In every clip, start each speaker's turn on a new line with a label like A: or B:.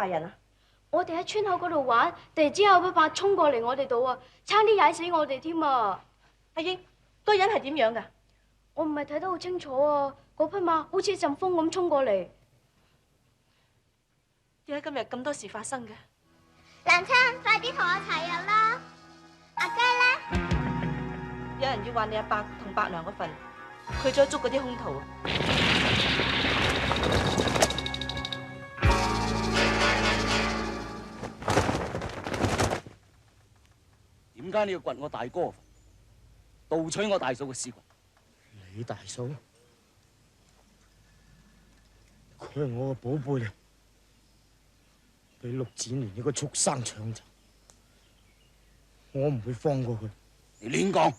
A: 壞人啊？
B: 我哋喺村口嗰度玩，突然之間有匹馬衝過嚟我哋度啊，差啲踩死我哋添啊！
A: 阿英，嗰個人係點樣噶？
B: 我唔係睇得好清楚啊，嗰匹馬好似一陣風咁衝過嚟。
A: 點解今日咁多事發生嘅？
C: 娘親，快啲同我齊入啦！阿雞咧？
A: 有人要話你阿伯同伯娘嗰份，去咗捉嗰啲兇徒。
D: 點解你要掘我大哥盜取我大嫂嘅屍骨？
E: 你大嫂，佢係我嘅寶貝嚟，俾陸展年呢個畜生搶走，我唔會放過佢。
D: 你亂講！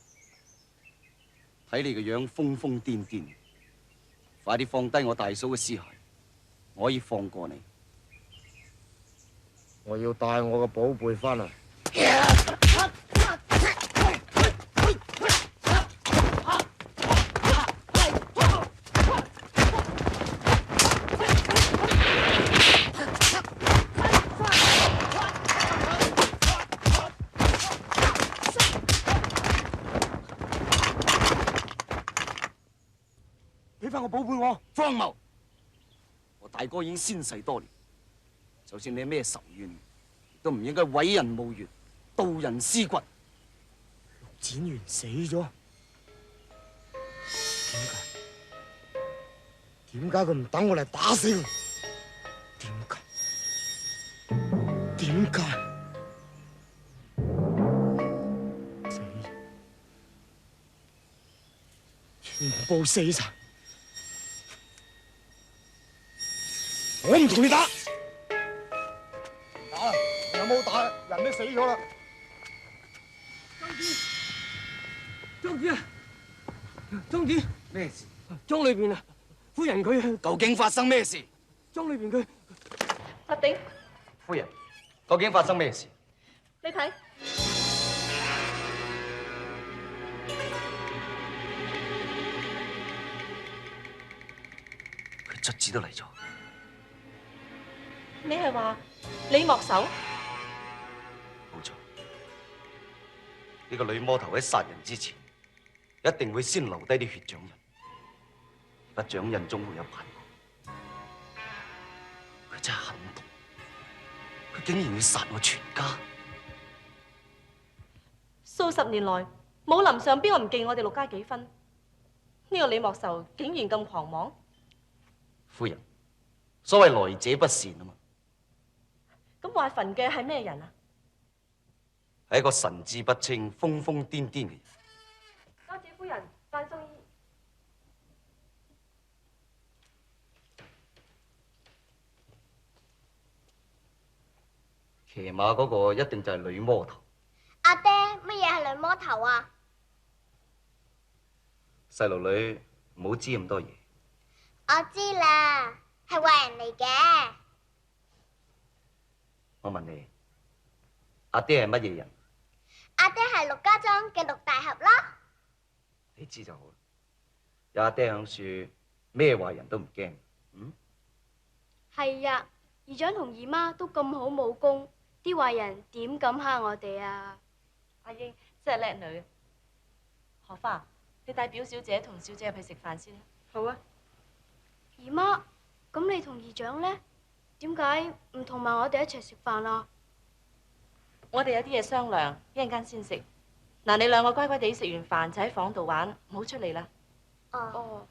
D: 睇你個樣瘋瘋癲癲，快啲放低我大嫂嘅屍骸，我可以放過你。
E: 我要帶我嘅寶貝翻嚟。
D: 俾翻我寶貝我！荒謬！我大哥已經仙逝多年，就算你咩仇怨，都唔應該毀人墓穴，盜人屍骨。
E: 陸展元死咗，點解佢唔等我嚟打死佢？點解？死！全部死晒！我唔同你打，打啦！有冇打？人都死咗啦！
F: 莊子啊，莊子，
D: 咩事？
F: 莊裏邊啊，夫人佢
D: 究竟發生咩事？
F: 莊裏邊佢
A: 阿鼎，
D: 夫人，究竟發生咩事？
A: 你睇，
D: 佢卒之都嚟咗。
A: 你係話李莫愁？
D: 冇錯，呢個女魔頭喺殺人之前，一定會先留低啲血掌印，而家掌印中會有排骨。佢真係狠毒，佢竟然要殺我全家！
A: 數十年來武林上邊個唔記我哋陸家幾分？呢個李莫愁竟然咁狂妄！
D: 夫人，所謂來者不善啊嘛。
A: 咁話墳嘅係咩人啊？
D: 係一個神志不清、瘋瘋癲癲嘅人。
A: 多謝夫人，范送醫。
D: 騎馬嗰個一定就係女魔頭。
C: 阿爹，乜嘢係女魔頭啊？
D: 細路女唔好知咁多嘢。
C: 我知啦，係壞人嚟嘅。
D: 我問你，阿爹係乜嘢人？
C: 阿爹係陸家莊嘅陸大俠咯。
D: 你知就好啦。有阿爹響樹，咩壞人都唔驚。嗯？
B: 係呀，姨丈同姨媽都咁好武功，啲壞人點敢蝦我哋啊？
A: 阿英真係叻女。荷花，你帶表小姐同小姐入去食飯先啦。好啊。
B: 姨媽，咁你同姨丈呢？點解唔同埋我哋一齊食飯啊？
A: 我哋有啲嘢商量，一陣間先食。嗱，你兩個乖乖地食完飯就喺房度玩，唔好出嚟啦。
B: 哦。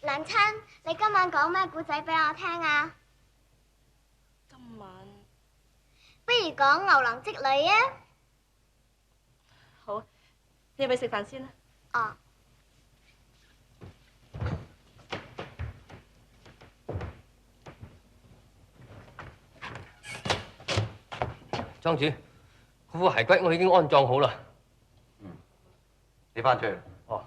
C: 娘親，你今晚講咩故仔俾我聽啊？
A: 今晚
C: 不如講牛郎織女啊？
A: 好，你入去食飯先啦。
C: 哦。
F: 莊子，副骸骨我已經安葬好啦。
D: 嗯，你翻出去。
F: 哦。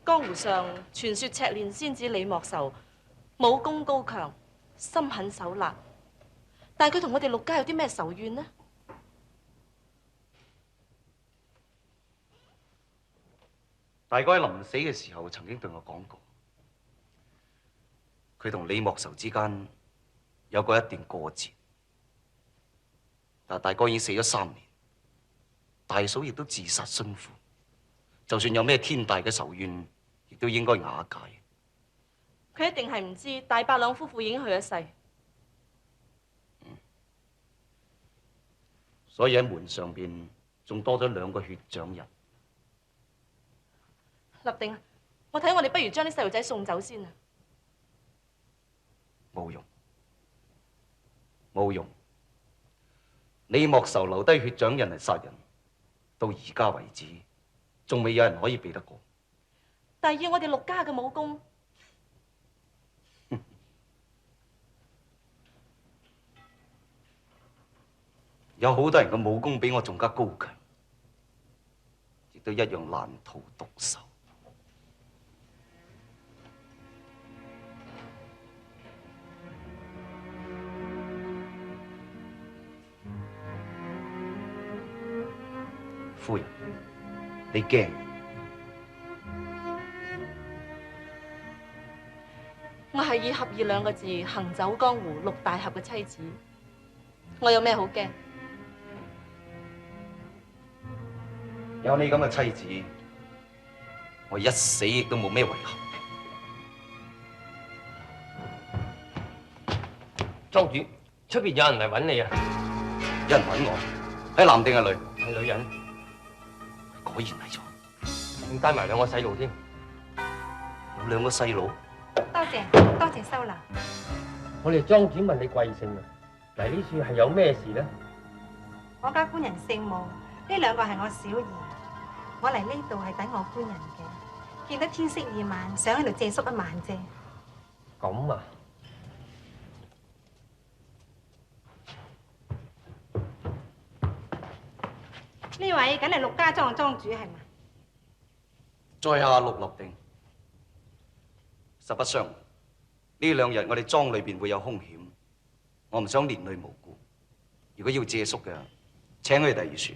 A: 江湖上傳說赤練仙子李莫愁武功高強，心狠手辣，但係佢同我哋陸家有啲咩仇怨呢？
D: 大哥喺臨死嘅時候曾經對我講過，佢同李莫愁之間有過一段過節。但大哥已經死咗3年，大嫂亦都自殺殉父，就算有咩天大嘅仇怨，亦都應該瓦解。
A: 佢一定係唔知大伯兩夫婦已經去咗世。
D: 所以喺門上邊仲多咗2個血掌印。
A: 立定，我睇我哋不如將啲細路仔送走先啊！
D: 冇用，冇用。李莫愁留低血掌印嚟殺人，到而家為止，仲未有人可以避得過。
A: 但係要我哋陸家嘅武功，
D: 有好多人嘅武功比我仲加高強，亦都一樣難逃毒手。夫人，你驚？
A: 我係以俠義2個字行走江湖6大俠嘅妻子，我有咩好驚？
D: 有你咁嘅妻子，我一死亦都冇咩遺憾。
F: 莊主，出邊有人嚟揾你啊！
D: 有人揾我，係男定係女？
F: 係女人，
D: 果然係咗，
F: 仲帶埋2個細路添。
D: 有2個細路。
G: 多謝收留。
F: 我哋莊主問你貴姓啊？嚟呢處係有咩事呢？
G: 我家官人姓武，呢2個係我小兒。我嚟呢度係等我官人嘅，見得天色已晚，想喺度借宿一晚啫。
F: 咁啊！
G: 呢位梗係陸家莊嘅莊主係嘛？
D: 在下陸立定。實不相瞞，呢2日我哋莊裏邊會有凶險，我唔想連累無辜。如果要借宿嘅，請去第2處。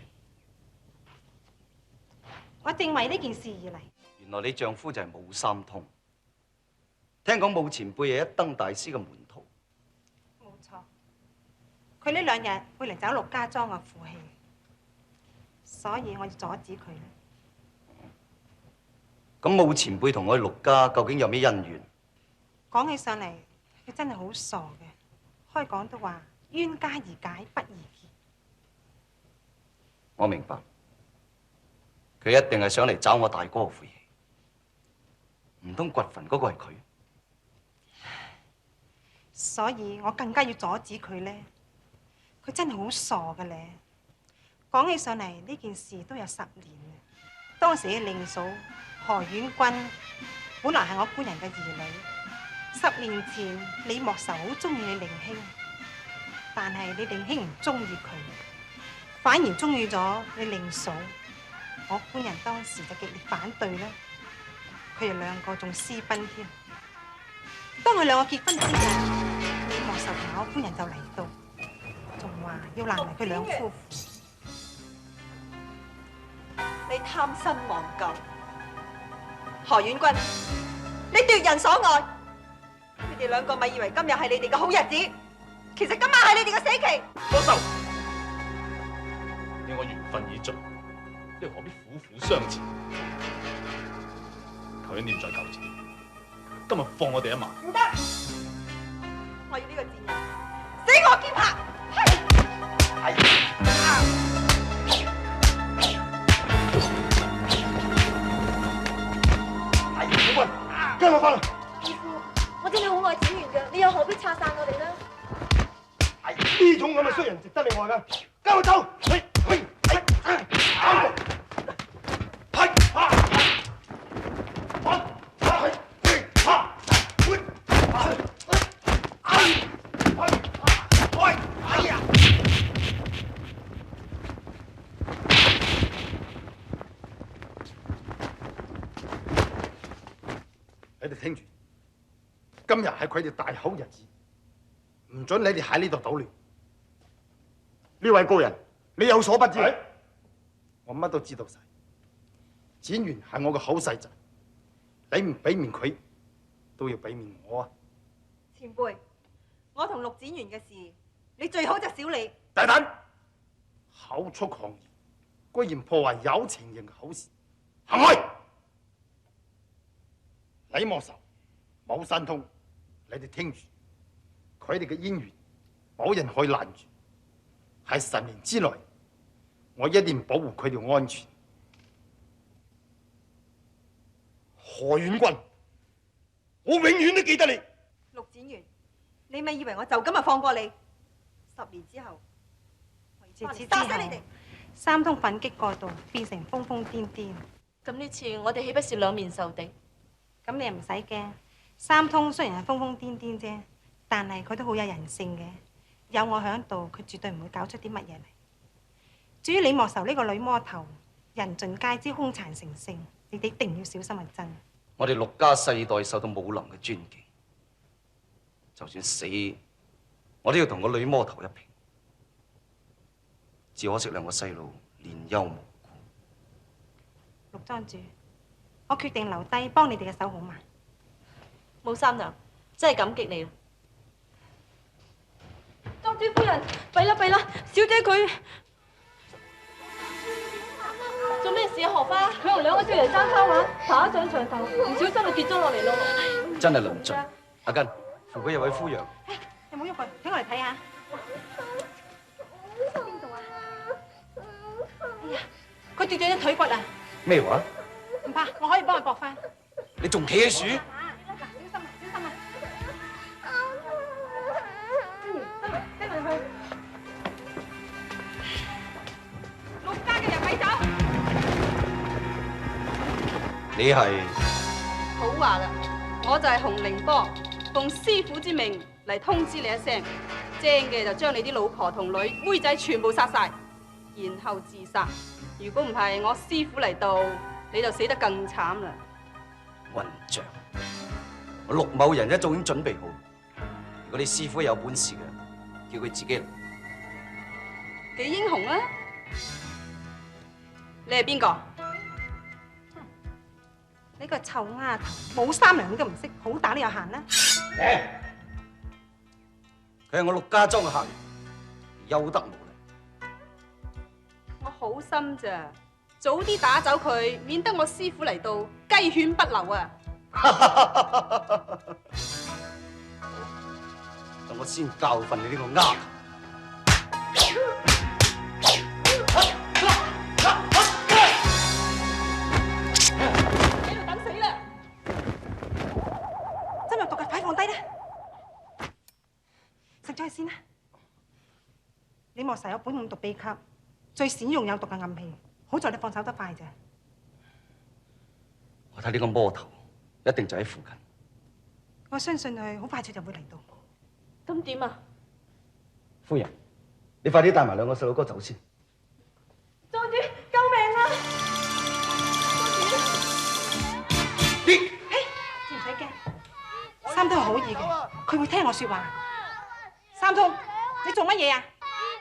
G: 我正為呢件事而嚟。
D: 原來你丈夫就係武三通，聽講武前輩係一燈大師嘅門徒。
G: 冇錯，佢呢2日會嚟找陸家莊嘅負氣，所以我要阻止佢。
D: 咁武前輩同我哋陸家究竟有咩恩怨？
G: 講起上嚟，佢真係好傻嘅，開講都話冤家宜解不宜結。
D: 我明白，佢一定係想嚟找我大哥嘅晦氣，唔通掘墳嗰個係佢？
G: 所以我更加要阻止佢咧。佢真係好傻嘅咧。講起上嚟，呢件事都有10年啦。當時嘅令嫂何婉君本來係我官人嘅兒女。10年前，李莫愁好中意你令兄，但係你令兄唔中意佢，反而中意咗你令嫂。我官人當時就極力反對啦。佢哋2個仲私奔添。當佢2個結婚之日，李莫愁同我官人就嚟到，仲話要攔埋佢2夫婦。
A: 你貪新忘舊，何婉君，你奪人所愛。你哋2個咪以為今日係你哋嘅好日子，其實今晚係你哋嘅死期。
H: 放手！你我緣分已盡，你何必苦苦相纏？求你念在舊情，今日放我哋一馬。
A: 唔得，我要呢個賤人死我劍下。
E: 跟我翻嚟。
B: 義父，我真係好愛子源嘅，你又何必拆散我哋呢？
E: 呢種咁嘅衰人值得你愛噶，跟我走。
I: 你哋聽住，今日係佢哋大好日子，唔准你哋喺呢度搗亂。
E: 呢位高人，你有所不知，
I: 我乜都知道晒。展元係我個好細仔，你唔俾面佢，都要俾面我啊！
A: 前輩，我同陸展元嘅事，你最好就少理。
I: 大膽，口出狂言，居然破壞有情人嘅好事，行開！李莫愁、武山通，你哋聽住，佢哋嘅姻緣冇人可以攔住，喺10年之內，我一定保護佢哋安全。
E: 何遠君，我永遠都記得你。
A: 陸展元，你咪以為我就咁就放過你？10年之後，我
G: 自此之
A: 打死你哋
G: 後，三通奮擊過度，變成瘋瘋癲癲。
J: 咁呢次我哋豈不是兩面受敵？
G: 咁你又唔使驚，三通雖然係瘋瘋癲癲啫，但係佢都好有人性嘅。有我喺度，佢絕對唔會搞出啲乜嘢嚟。至於李莫愁呢個女魔頭，人盡皆知兇殘成性，你哋一定要小心係真。
D: 我哋陸家世代受到武林嘅尊敬，就算死，我都要同個女魔頭一拼。只可惜兩個細路年幼無故。
G: 陸莊主，我決定留低幫你哋嘅手好嘛？
J: 武三娘，真係感激你啦！
A: 莊主夫人，弊啦弊啦，小姐佢
J: 做咩事啊？荷花，
A: 佢同兩個少爺爭花玩，爬上牆頭，唔小心就跌咗落嚟咯。
D: 真係論盡。阿根，扶佢入位夫人。
G: 有冇喐佢？請我嚟睇下。
C: 邊度啊？
G: 哎呀，佢跌咗隻腿骨啊！
D: 咩話？
G: 唔怕，我可以幫佢駁翻。
D: 你仲企喺樹？
G: 小心啊！小心啊！跟埋去。陸家嘅人咪走。
D: 你係
K: 好話啦，我就係洪凌波，奉師傅之命嚟通知你一聲，精嘅就將你啲老婆同女妹仔全部殺晒，然後自殺。如果唔係我師傅嚟到，你就死得更慘啦。
D: 混帳！我陸某人一早已經準備好，如果你師傅有本事嘅，叫佢自己嚟。
K: 幾英雄啊！你係邊個？
G: 你個臭丫頭，武三娘你都唔識，好打你又閒啦！
D: 佢係我陸家莊嘅客人，休得無禮。
K: 我好心咋，早啲打走佢，免得我師傅嚟到雞犬不留啊！
D: 等我先教訓你呢個丫頭。
K: 喺度等死啦！
G: 真有毒嘅，快放低啦！食咗佢先啦。李莫愁有本五毒秘笈，最善用有毒嘅暗器，好在你放手得快啫。
D: 我睇呢個魔頭一定就喺附近。
G: 我相信佢好快脆就會嚟到。
J: 咁點啊？
D: 夫人，你快啲帶埋兩個細路哥走先。
A: 莊主，救命啊！
G: 你，唔使驚，三通係好意嘅，佢會聽我說話。三通，你做乜嘢啊？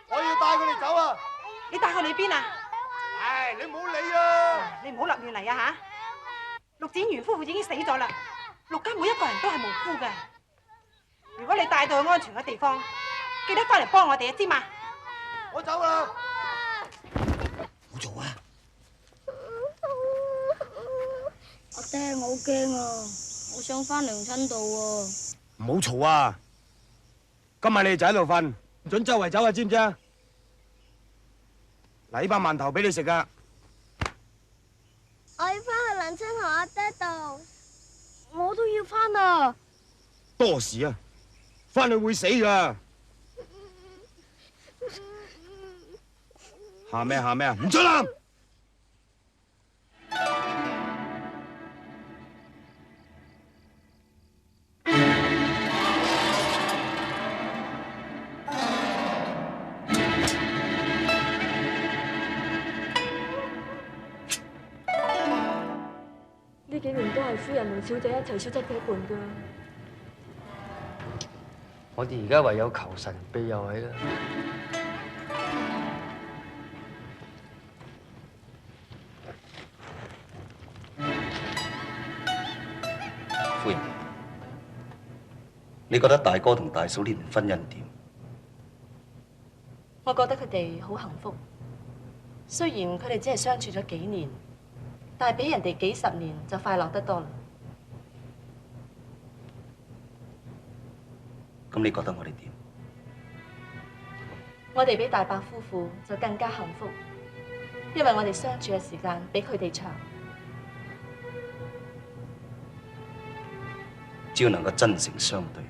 I: 我要帶佢哋走啊！
G: 你帶佢去邊啊？
I: 唉，你唔好理啊！
G: 你唔好立亂嚟啊吓！陸展元夫婦已經死咗啦，陸家每一個人都係無辜嘅。如果你帶到去安全嘅地方，記得翻嚟幫我哋啊，知嘛？
I: 我走啦！
E: 好做啊！
B: 阿爹，我好驚啊！我想翻娘親度喎。
E: 唔好嘈啊！今晚你哋就喺度瞓，唔准周圍走啊，知唔知啊？嗱，呢班饅頭俾你食啊！
C: 我要翻去娘親同阿爹度。
B: 我都要翻啊！
E: 多事啊！翻去會死噶！喊咩喊咩啊！唔准喊！
J: 呢幾年都係夫人同小姐一齊消失嘅一半㗎。
F: 我哋而家唯有求神庇佑佢啦。
D: 夫人，你覺得大哥同大嫂呢段婚姻點？
L: 我覺得佢哋好幸福。雖然佢哋只係相處咗幾年，但係比人哋幾十年就快樂得多啦。
D: 咁你覺得我哋點？
L: 我哋比大伯夫婦就更加幸福，因為我哋相處嘅時間比佢哋長。
D: 只要能夠真誠相對，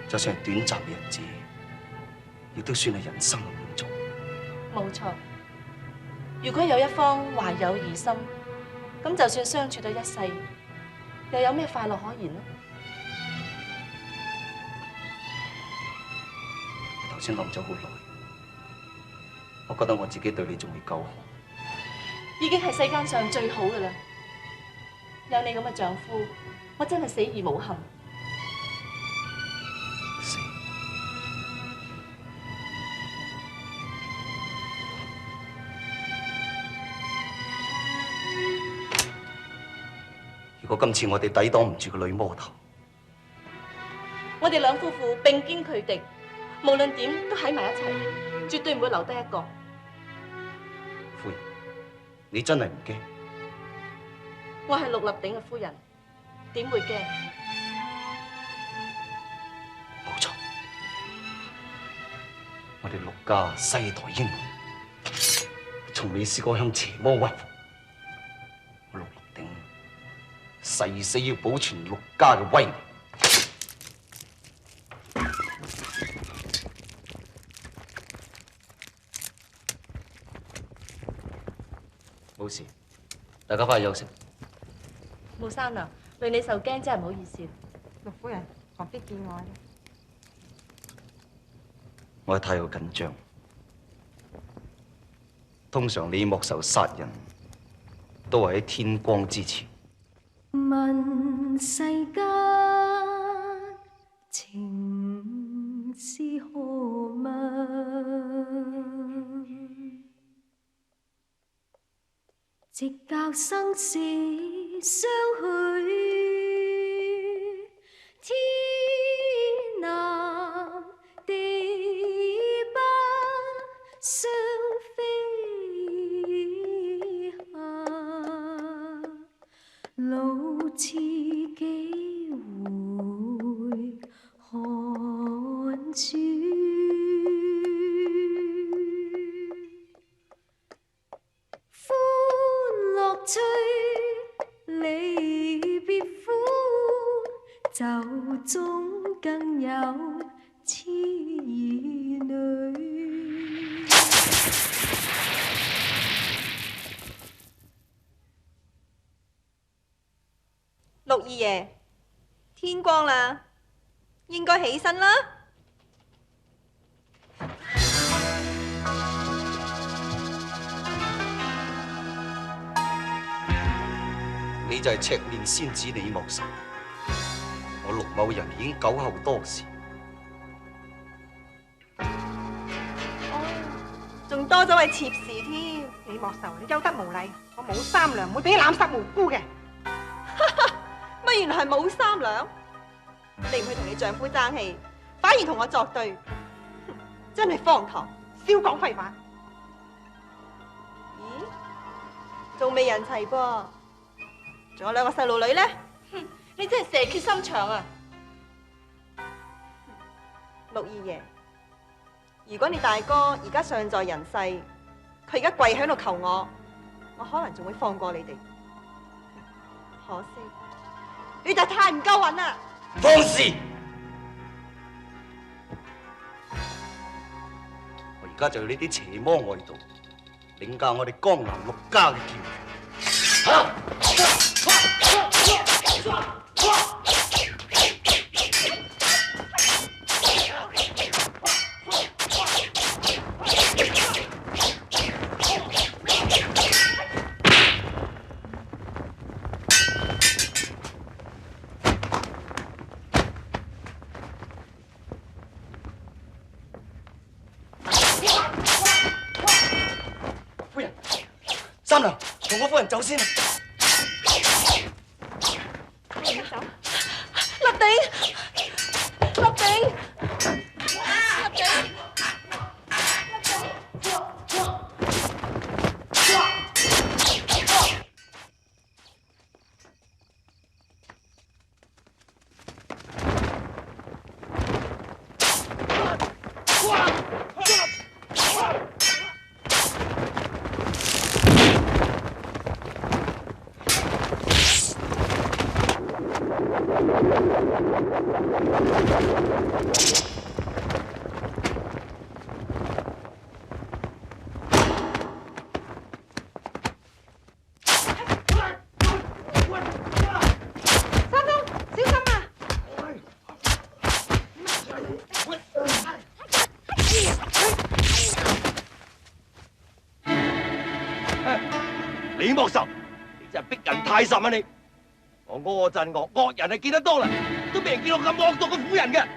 D: 就算係短暫嘅日子，亦都算係人生嘅滿足。
L: 冇錯。如果有一方懷有疑心，咁就算相處到一世，又有咩快樂可言呢？
D: 我頭先諗咗好耐，我覺得我自己對你仲未夠好，
L: 已經係世間上最好嘅啦。有你咁嘅丈夫，我真係死而無憾。
D: 死！如果今次我哋抵擋唔住個女魔頭，
L: 我哋兩夫婦並肩拒敵，無論點都喺埋一齊，絕對唔會留低一個。
D: 夫人，你真係唔驚？
L: 我係陸立鼎嘅夫人，點會驚？
D: 冇錯，我哋陸家世代英雄，從未試過向邪魔屈服。我陸立鼎誓死要保存陸家嘅威名。冇事，大家翻去休息。
L: 冇三娘，累你受驚真係唔好意思。
G: 陸夫人，何必見我呢？
D: 我太過緊張。通常李莫愁殺人，都係喺天光之前。
M: 問世間情是何物？直教生死相許，天南地北相飛下，老似幾回寒暑。催離別苦，酒中更有痴兒女。
A: 陸二爺，天光啦，應該起身啦。
D: 你就係赤面仙子李莫愁，我陸某人已經久候多時。
A: 仲多咗位妾侍添。
G: 李莫愁，你休得無禮！我冇三娘，唔會俾你濫殺無辜嘅。
A: 乜原來係冇三娘？你唔去同你丈夫爭氣，反而同我作對，真係荒唐！
G: 少講廢話。
A: 咦？仲未人齊噃？仲有兩個細路女呢？
L: 哼，你真係蛇蠍心腸啊！
A: 陸二爺，如果你大哥而家尚在人世，佢而家跪喺度求我，我可能仲會放過你哋。可惜你就太唔夠運啦！
D: 放肆！我而家就要呢啲邪魔外道領教我哋江南陸家嘅劍。夫人，三娘，同我夫人走先。
G: 你走。
D: 李莫愁，你真係逼人太甚啊你！我柯震惡惡人係見得多啦，都未人見過咁惡毒嘅婦人嘅。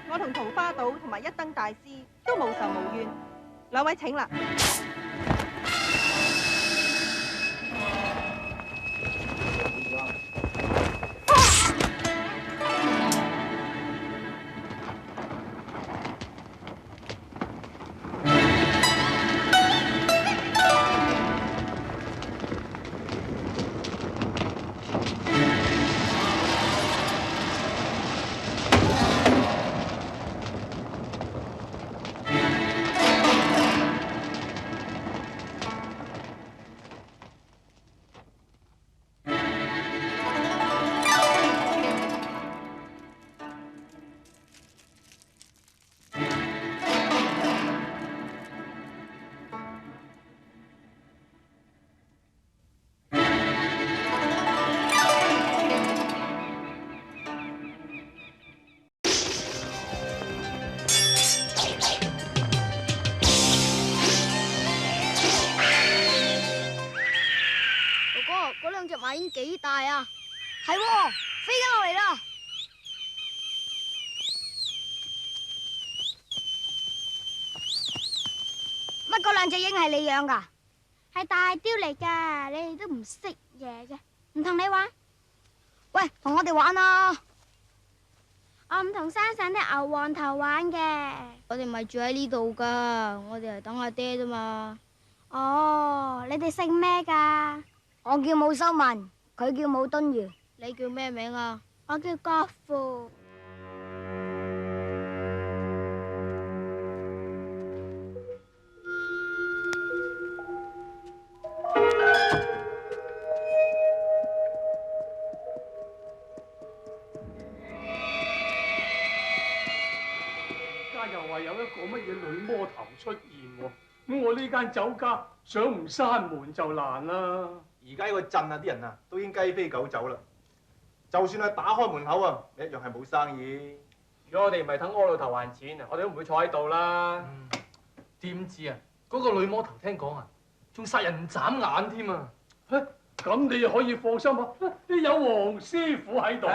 A: 我同桃花島同埋一燈大師都無仇無怨，兩位請啦。
B: 嗰兩隻馬已經幾大啊！係喎，飛緊落嚟啦！乜嗰兩隻鷹係你養㗎？
C: 係大雕嚟㗎，你哋都唔識嘢嘅，唔同你玩。
B: 喂，同我哋玩啊！
C: 我唔同山上啲牛黃頭玩嘅。
B: 我哋咪住喺呢度㗎，我哋嚟等阿爹啫嘛。
C: 哦，你哋姓咩㗎？
B: 我叫武修文，佢叫武敦如。你叫咩名啊？
C: 我叫國父。
N: 家又話有一個乜嘢女魔頭出現喎，咁我呢間酒家想唔閂門就難啦。
H: 而家呢個鎮啊，啲人啊都已經雞飛狗走啦。就算係打開門口啊，一樣係冇生意。
F: 如果我哋唔係等柯老頭還錢啊，我哋都唔會坐喺度啦。
N: 點知啊？嗰個女魔頭聽講啊，仲殺人唔眨眼添啊！咁你可以放心啊，你有黃師傅喺度。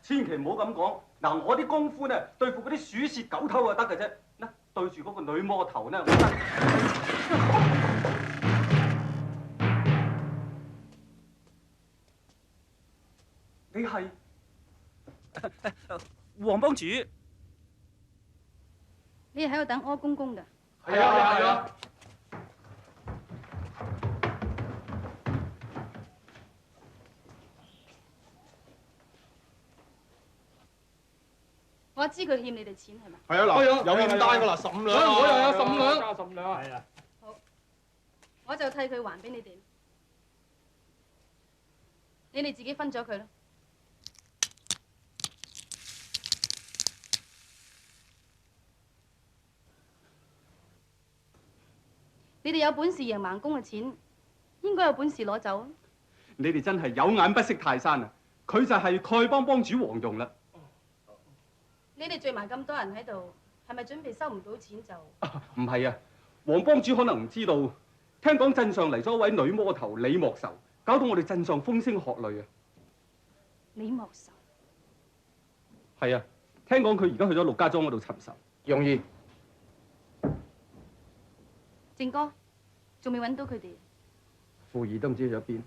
O: 千祈唔好咁講。嗱，我啲功夫呢，對付嗰啲鼠竊狗偷就得嘅啫。嗱，對住嗰個女魔頭呢，我得。你係黃幫主？
K: 你係喺度等柯公公㗎？
N: 係啊係啊。
K: 我知佢欠你哋錢係咪？
H: 係啊，嗱，有欠單㗎啦，15兩。
N: 我又有15兩，加15兩。
O: 係啊。
K: 好，我就替佢還俾你哋。你哋自己分咗佢啦。你哋有本事贏盲公嘅錢，應該有本事攞走啊！
O: 你哋真係有眼不識泰山啊！佢就係丐幫幫主黃蓉啦。
K: 你哋聚埋咁多人喺度，係咪準備收唔到錢就？
O: 唔係啊，黃幫主可能唔知道，聽講鎮上嚟咗一位女魔頭李莫愁，搞到我哋鎮上風聲鶴唳啊！
K: 李莫愁
O: 係啊，聽講佢而家去咗陸家莊嗰度尋仇。
F: 容易。
K: 正哥，仲未揾到佢哋？
F: 傅兒都唔知去咗邊。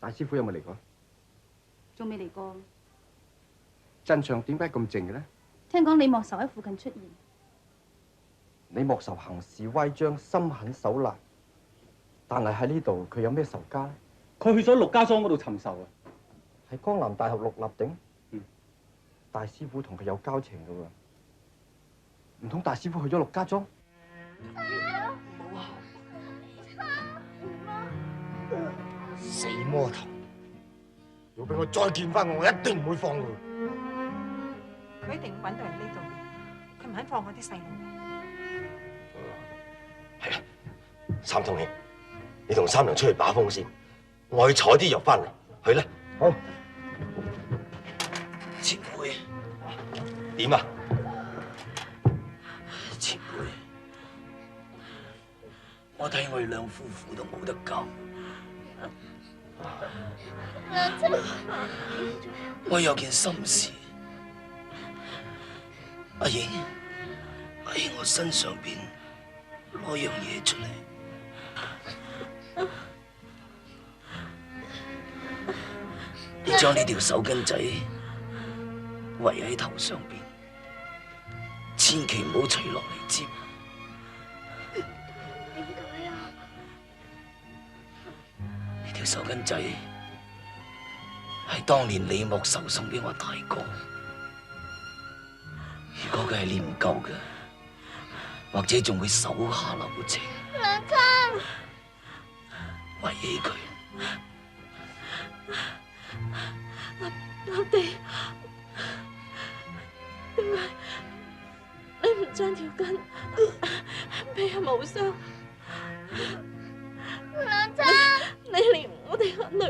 F: 大師傅有冇嚟過？
K: 仲未嚟過。
F: 鎮上點解咁靜嘅呢？
K: 聽講李莫愁喺附近出現。
F: 李莫愁行事歪張，心狠手辣，但係喺呢度佢有咩仇家呢？
O: 佢去咗陸家莊嗰度尋仇啊！
F: 喺江南大學陸立鼎。大師傅同佢有交情噶喎，唔通大師傅去咗陸家莊？
E: 死魔頭！要俾我再見翻我一定唔會放佢。
G: 佢一定會揾到人呢度嘅，佢唔肯放我啲細路。
D: 係啊，三通兄，你同三娘出去把風先，我去採啲藥翻嚟。去啦。好。前輩，點啊？前輩，我睇我哋兩夫婦都冇得救。
C: 娘親，
D: 我有件心事，阿英喺我身上邊攞樣嘢出嚟，你將呢條手巾仔圍喺頭上邊，千祈唔好除落嚟接。
C: 點解啊？
D: 呢條手巾仔係當年李莫愁送俾我大哥，如果佢係念舊嘅，或者仲會手下留情。
C: 娘親，
D: 圍起佢。
L: 我哋點解你唔將條筋俾阿無雙？
C: 娘親，
L: 你連我哋個女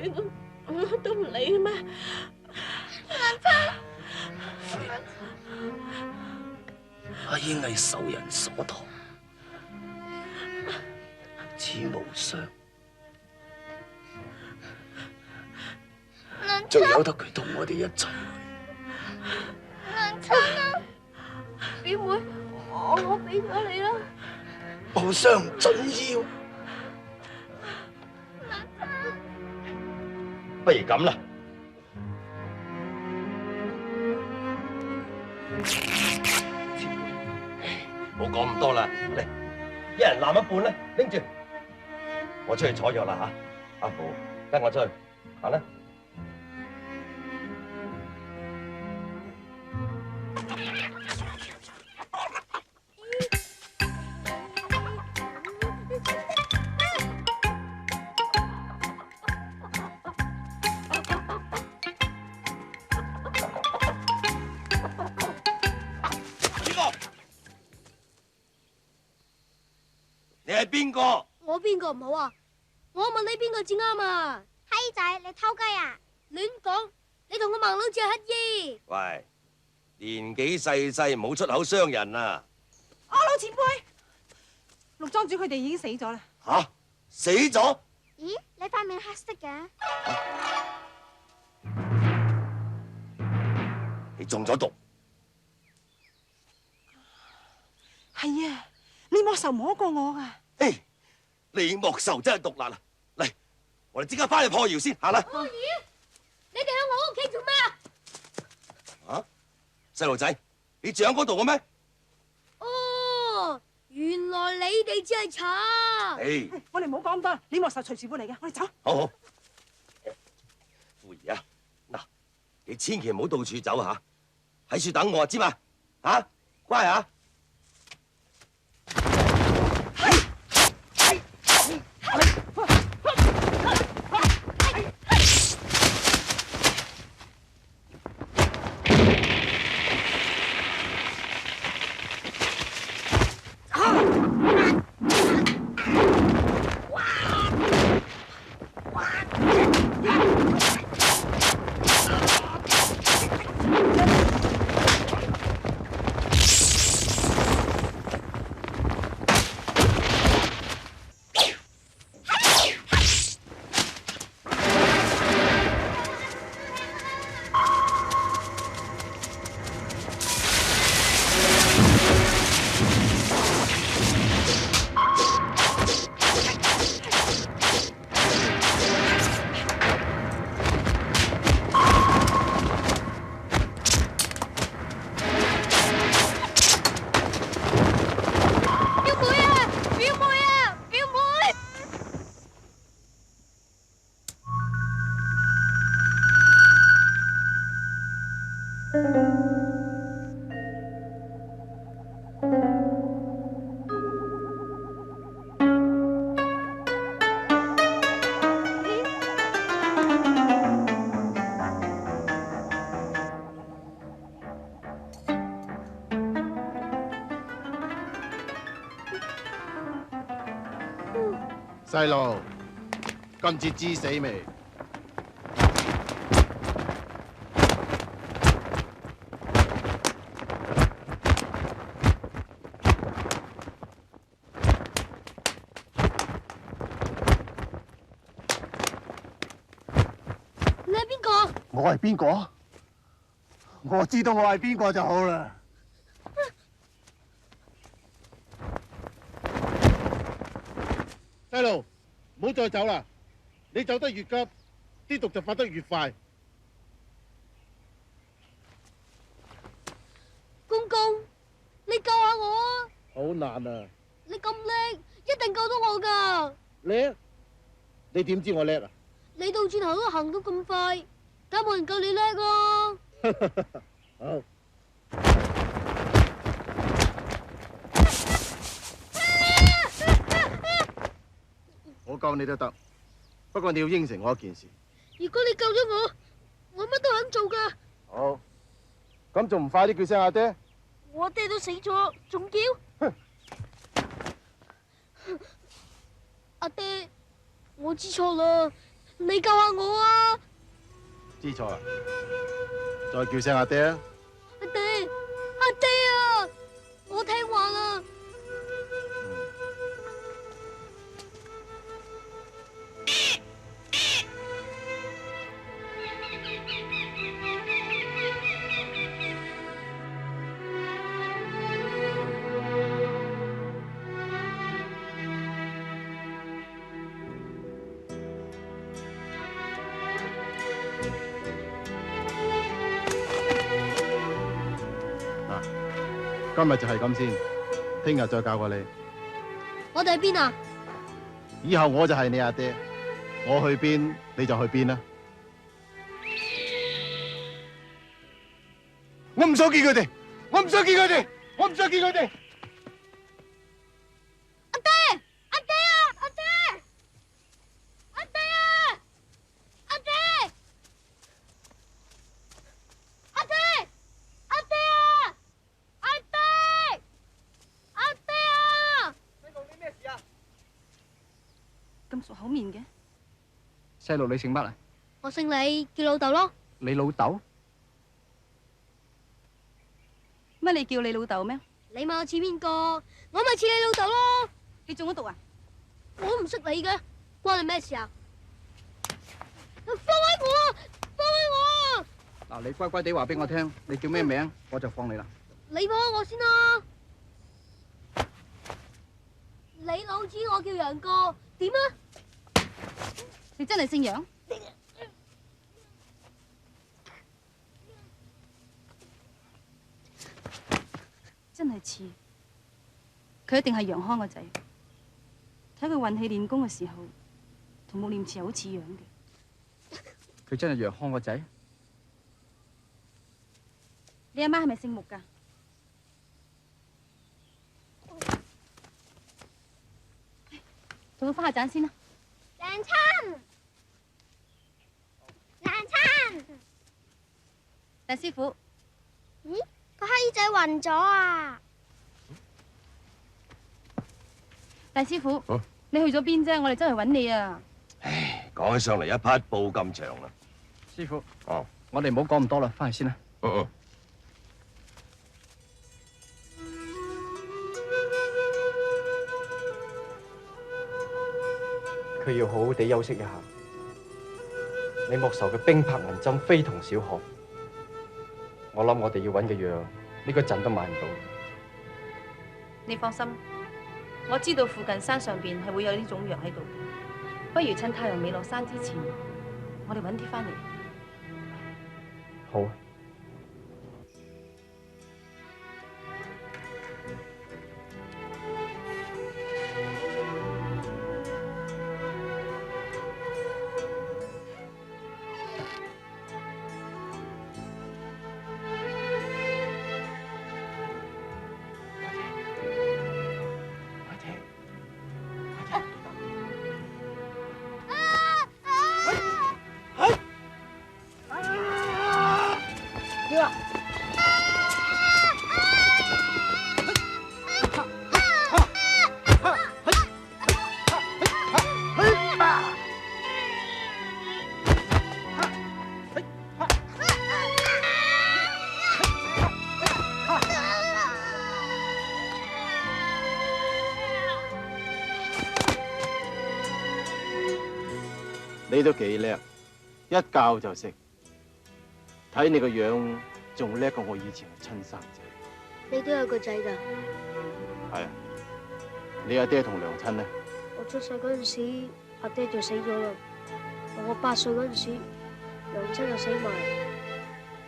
L: 都唔理咩？
C: 娘親，
D: 阿英係受人所託，似無雙，就由得佢同我哋一齊。
C: 娘親啊！
B: 表妹，我俾咗你啦。
D: 無雙唔準要。不如咁啦，冇講咁多啦，嚟，一人攬一半啦，拎住。我出去採藥啦吓，阿寶跟我出去，行啦。你係邊個？
B: 我邊個唔好啊？我問你邊個至啱啊？
C: 閪仔，你偷雞啊？
B: 亂講！你同個盲佬只係乞衣。
D: 喂，年紀細細唔好出口傷人啊！
G: 阿老前輩，陸莊主佢哋已經死咗啦。
D: 吓，死咗？
C: 咦，你塊面黑色嘅？
D: 你中咗毒？
G: 係啊，李莫愁摸過我啊。
D: 誒，李莫愁真係毒辣啊！嚟，我哋即刻翻去破窑先，行啦。
B: 破窑？你哋喺我屋企做咩啊？
D: 啊，細路仔，你住喺嗰度嘅咩？
B: 哦，原來你哋只係賊。
D: 誒，
G: 我哋唔好講咁多，李莫愁隨時會嚟嘅，我哋走。
D: 好好。富兒啊，嗱，你千祈唔好到處走吓，喺處等我知嘛？吓，乖啊！
I: 細路，今次知死未？
B: 你係邊個？
I: 我係邊個？我知道我係邊個就好啦。細路，唔好再走啦！你走得越急，啲毒就發得越快。
B: 公公，你救下我啊！
I: 好難啊！
B: 你咁叻，一定救到我噶。
I: 叻？你點知我叻啊？
B: 你倒轉頭都行到咁快，梗冇人夠你叻咯。
I: 好。我救你都得，不過你要應承我一件事。
B: 如果你救咗我乜都肯做噶。
I: 好，咁仲唔快啲叫聲阿爹？
B: 我爹都死咗，仲叫？阿爹，我知錯啦，你救下我啊！
I: 知錯啦，再叫聲阿爹啊！
B: 阿爹，阿爹啊！我聽話啦。
I: 今日就係咁先，聽日再教過你。
B: 我哋喺邊啊？
I: 以後我就係你阿爹，我去邊你就去邊啦。我唔想見佢哋，我唔想見佢哋，我唔想見佢哋。
B: 阿爹，阿爹啊，阿爹，阿爹啊，阿爹，阿爹，阿爹啊！阿爹，阿爹啊！
O: 細路，你咩事啊？
L: 咁熟口面嘅？
O: 細路，你姓乜啊？
B: 我姓李，叫老豆咯。
O: 你老豆？
L: 乜你叫你老豆咩？
B: 你問我似邊個？我咪似你老豆咯。
L: 你中咗毒啊？
B: 我都唔識你嘅，關你咩事啊？放開我啊！放開我啊！
O: 嗱，你乖乖地話俾我聽，你叫咩名，我就放你啦。
B: 你放開我先啦！你老子我叫楊過，點啊？
L: 你真係姓楊？真係似，佢一定係楊康個仔。睇佢運氣練功嘅時候，同穆念慈又好似樣嘅。
O: 佢真係楊康個仔？
L: 你阿媽係咪姓穆㗎？同佢翻下盞先啦。
C: 娘親，娘親，
L: 大師傅，
C: 咦，個閪仔暈咗啊！
L: 大師傅，你去咗邊啫？我哋周圍揾你啊！
D: 講起上嚟一匹布咁長啦。
O: 師傅，
D: 哦，
O: 我哋唔好講咁多啦，翻去先啦。
F: 佢要好好地休息一下。你莫愁嘅冰魄銀針非同小可。我諗我哋要揾嘅藥，呢個陣都買唔到。
L: 你放心，我知道附近山上邊係會有呢種藥喺度。不如趁太陽未落山之前，我哋揾啲翻嚟。
F: 好啊。
I: 你都幾叻，一教就識。睇你個樣，仲叻過我以前嘅親生仔。
B: 你都有個仔㗎？
I: 係啊，你阿爹同娘親呢？
B: 我出世嗰陣時，阿爹就死咗啦。到我8歲嗰陣時，娘親就死埋，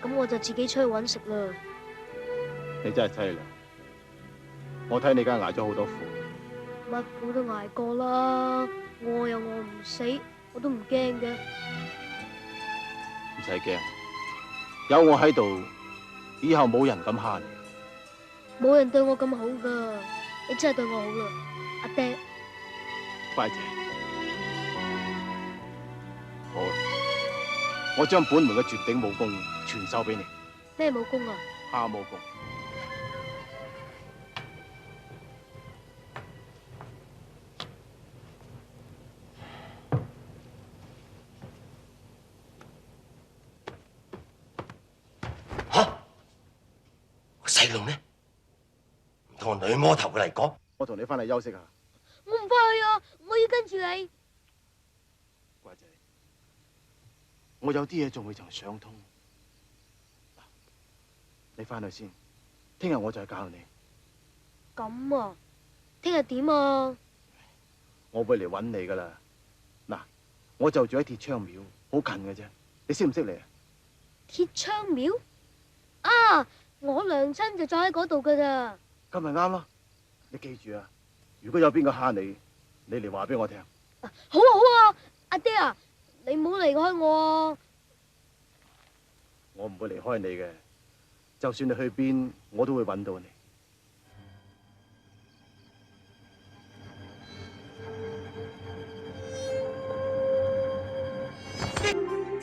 B: 咁我就自己出去揾食啦。
I: 你真係凄涼，我睇你梗係捱咗好多苦。
B: 乜苦都捱過啦，餓又餓唔死，我都唔驚嘅。
I: 唔使驚，有我喺度，以後冇人敢蝦你。
B: 冇人對我咁好噶，你真係對我好啦，阿爹。
I: 乖仔，好啦，我將本門嘅絕頂武功傳授俾你。
B: 咩武功啊？
I: 蝦武功。
D: 細路呢？唔通我女魔頭會嚟講？
I: 我同你翻嚟休息下。
B: 我唔翻去啊！我要跟住你。
I: 乖仔，我有啲嘢仲未曾想通。嗱，你翻去先，聽日我再教你。
B: 咁啊？聽日點啊？
I: 我會嚟揾你噶啦。嗱，我就住喺鐵窗廟，好近嘅啫。你識唔識嚟啊？
B: 鐵窗廟啊！我娘親就坐喺嗰度噶咋。
I: 咁咪啱咯。你記住啊，如果有邊個蝦你，你嚟話俾我聽。
B: 好啊好啊，阿爹啊，你唔好離開我啊！
I: 我唔會離開你嘅，就算你去邊，我都會揾到你。
M: 的